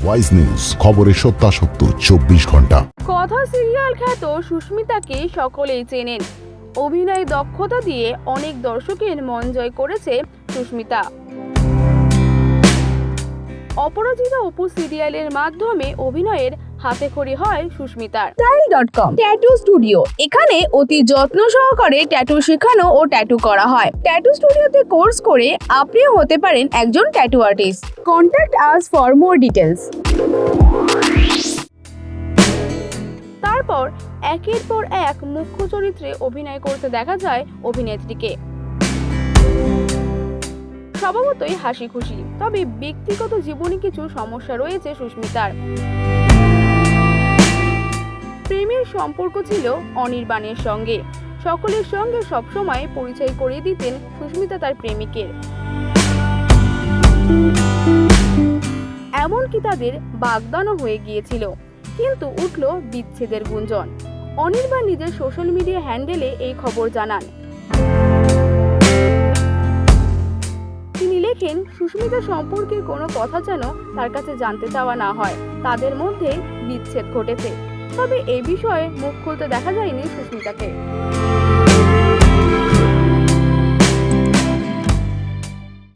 Wise news, খবরের সত্যাসত্য 24 ঘন্টা। কথা সিরিয়াল খ্যাত সুস্মিতাকে সকলেই চেনেন। অভিনয় দক্ষতা দিয়ে অনেক দর্শকের মন জয় করেছে সুস্মিতা। অপরাজিতা অপু সিরিয়ালের মাধ্যমে অভিনয়ের হাতেখড়ি হয় সুস্মিতার। style.com ট্যাটু স্টুডিও, এখানে অতি যত্ন সহকারে ট্যাটু শেখানো ও ট্যাটু করা হয়। ট্যাটু স্টুডিওতে কোর্স করে আপনিও হতে পারেন একজন tattoo artist. Contact us for more details. তারপর একের পর এক মুখ্য চরিত্রে অভিনয় করতে দেখা যায় অভিনেত্রীকে। স্বভাবতই হাসি খুশি, তবে ব্যক্তিগত জীবনে কিছু সমস্যা রয়েছে সুস্মিতার। প্রেমের সম্পর্ক ছিল অনির্বাণের সঙ্গে। সকলের সঙ্গে সবসময় পরিচয় করিয়ে দিতেন সুস্মিতা তার প্রেমিকের। এমনকি তাদের বাগদানও হয়ে গিয়েছিল, কিন্তু উঠল বিচ্ছেদের গুঞ্জন। অনির্বাণ নিজের সোশ্যাল মিডিয়া হ্যান্ডেলে এই খবর জানান। তিনি লেখেন, সুস্মিতা সম্পর্কে কোনো কথা যেন তার কাছে জানতে চাওয়া না হয়। তাদের মধ্যে বিচ্ছেদ ঘটেছে, তবে এই বিষয়ে মুখ খুলতে দেখা যায়নি সুস্মিতাকে।